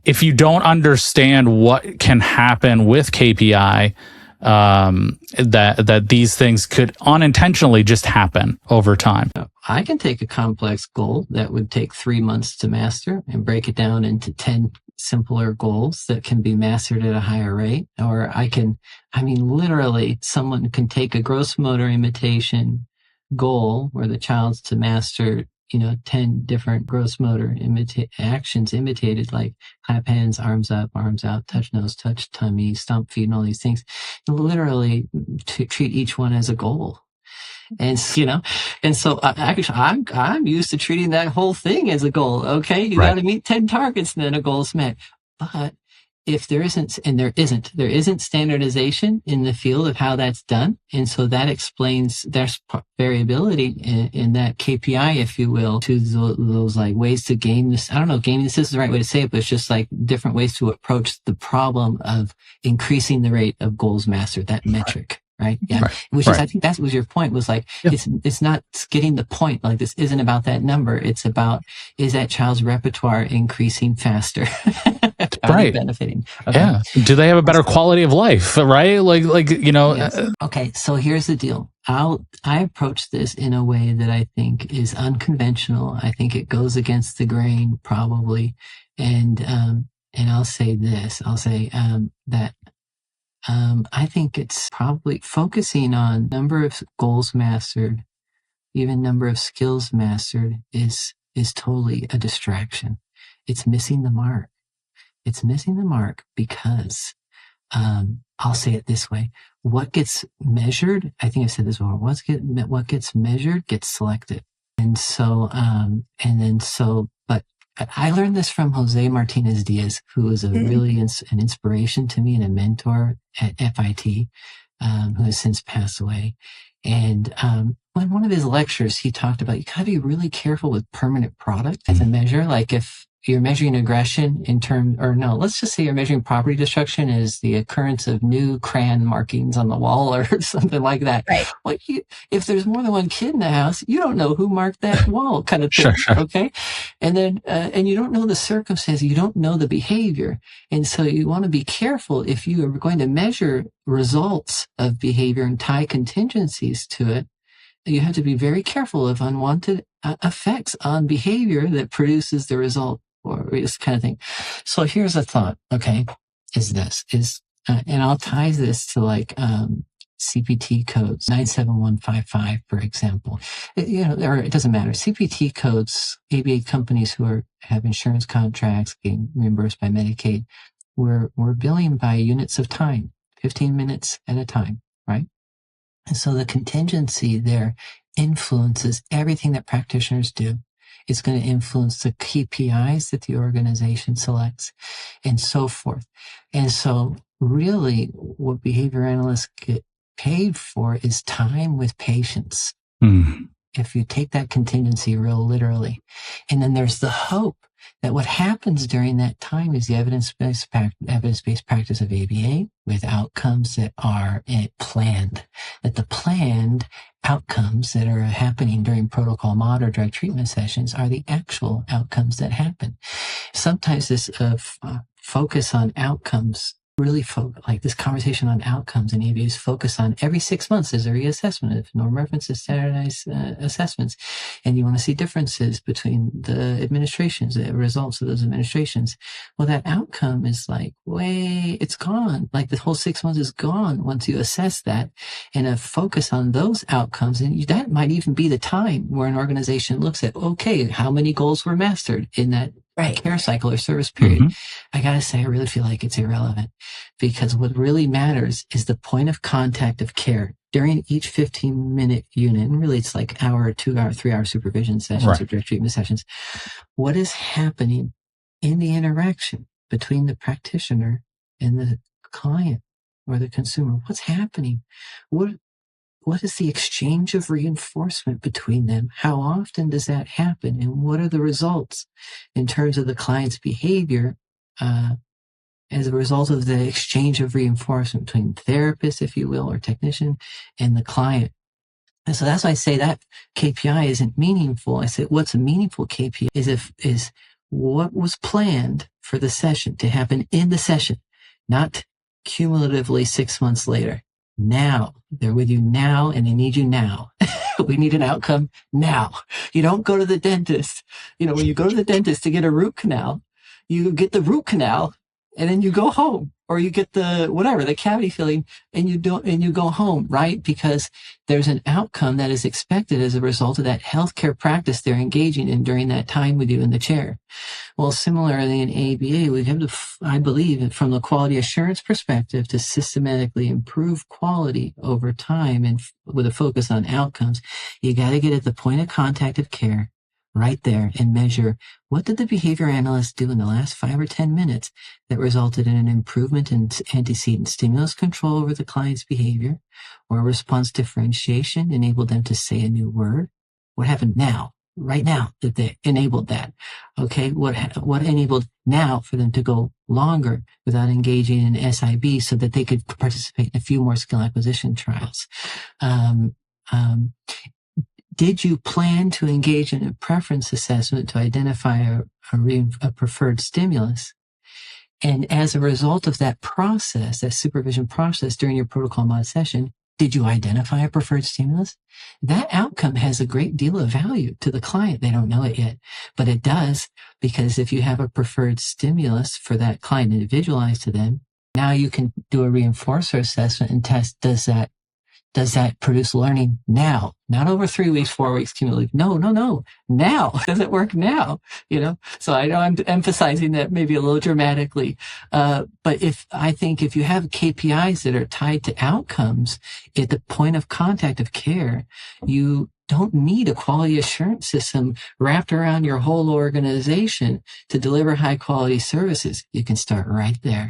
if you don't understand what can happen with KPI, that these things could unintentionally just happen over time. I can take a complex goal that would take 3 months to master and break it down into 10 simpler goals that can be mastered at a higher rate. Or literally someone can take a gross motor imitation goal where the child's to master 10 different gross motor actions imitated, like clap hands, arms up, arms out, touch nose, touch tummy, stomp feet, and all these things. Literally to treat each one as a goal. And so actually I'm used to treating that whole thing as a goal. Okay, you got to meet 10 targets, and then a goal is met. But if there isn't standardization in the field of how that's done. And so that explains there's variability in that KPI, if you will, to those like ways to game this. I don't know if gaming this is the right way to say it, but it's just like different ways to approach the problem of increasing the rate of goals mastered, that metric. Right. Yeah. Right. Which is, I think that was your point, was like, it's not getting the point. Like, this isn't about that number. It's about, is that child's repertoire increasing faster? Are they benefiting? Okay. Yeah. Do they have a better quality of life? Right. Yes. Okay. So here's the deal. I approach this in a way that I think is unconventional. I think it goes against the grain probably. And I'll say this, that I think it's probably focusing on number of goals mastered, even number of skills mastered is totally a distraction. It's missing the mark. It's missing the mark because, I'll say it this way. What gets measured, I think I've said this before, what gets measured gets selected. And so, but I learned this from Jose Martinez Diaz, who was a really an inspiration to me and a mentor at FIT, who has since passed away. And in one of his lectures, he talked about you got to be really careful with permanent product as a measure. Like if you're measuring aggression let's just say you're measuring property destruction as the occurrence of new crayon markings on the wall or something like that. Right. Well, if there's more than one kid in the house, you don't know who marked that wall, kind of thing. Sure. Okay. And then, and you don't know the circumstance, you don't know the behavior. And so you want to be careful if you are going to measure results of behavior and tie contingencies to it. You have to be very careful of unwanted effects on behavior that produces the result, or this kind of thing. So here's a thought, okay, and I'll tie this to like CPT codes, 97155, for example. It doesn't matter. CPT codes, ABA companies who have insurance contracts getting reimbursed by Medicaid, we're billing by units of time, 15 minutes at a time, right? And so the contingency there influences everything that practitioners do. It's going to influence the KPIs that the organization selects and so forth. And so really what behavior analysts get paid for is time with patients. If you take that contingency real literally. And then there's the hope that what happens during that time is the evidence-based practice of ABA with outcomes that are planned, that the planned outcomes that are happening during protocol mod or drug treatment sessions are the actual outcomes that happen. Sometimes this focus on outcomes, really like this conversation on outcomes in ABA is focused on every 6 months as a reassessment of norm references, standardized assessments. And you want to see differences between the administrations, the results of those administrations. Well, that outcome is like, it's gone. Like the whole 6 months is gone once you assess that, and a focus on those outcomes. And that might even be the time where an organization looks at, okay, how many goals were mastered in that care cycle or service period. I got to say, I really feel like it's irrelevant, because what really matters is the point of contact of care during each 15-minute unit. And really, it's like hour, 2 hour, 3 hour supervision sessions or direct treatment sessions. What is happening in the interaction between the practitioner and the client or the consumer? What's happening? What is the exchange of reinforcement between them? How often does that happen? And what are the results in terms of the client's behavior as a result of the exchange of reinforcement between therapist, if you will, or technician, and the client? And so that's why I say that KPI isn't meaningful. I say what's a meaningful KPI is what was planned for the session to happen in the session, not cumulatively 6 months later. Now, they're with you now and they need you now. We need an outcome now. You don't go to the dentist. When you go to the dentist to get a root canal, you get the root canal and then you go home, or you get the cavity filling and you go home, right? Because there's an outcome that is expected as a result of that healthcare practice they're engaging in during that time with you in the chair. Well, similarly in ABA, we have to, I believe, from the quality assurance perspective, to systematically improve quality over time and with a focus on outcomes. You got to get at the point of contact of care right there and measure, what did the behavior analyst do in the last 5 or 10 minutes that resulted in an improvement in antecedent stimulus control over the client's behavior, or response differentiation enabled them to say a new word? What happened now, right now, that they enabled that? Okay, what enabled now for them to go longer without engaging in SIB so that they could participate in a few more skill acquisition trials? Did you plan to engage in a preference assessment to identify a preferred stimulus? And as a result of that process, that supervision process during your protocol mod session, did you identify a preferred stimulus? That outcome has a great deal of value to the client. They don't know it yet, but it does, because if you have a preferred stimulus for that client individualized to them, now you can do a reinforcer assessment and test, does that produce learning now? Not over 3 weeks, 4 weeks cumulative. No. Now. Does it work now? So I know I'm emphasizing that maybe a little dramatically. But I think if you have KPIs that are tied to outcomes at the point of contact of care, you don't need a quality assurance system wrapped around your whole organization to deliver high quality services. You can start right there.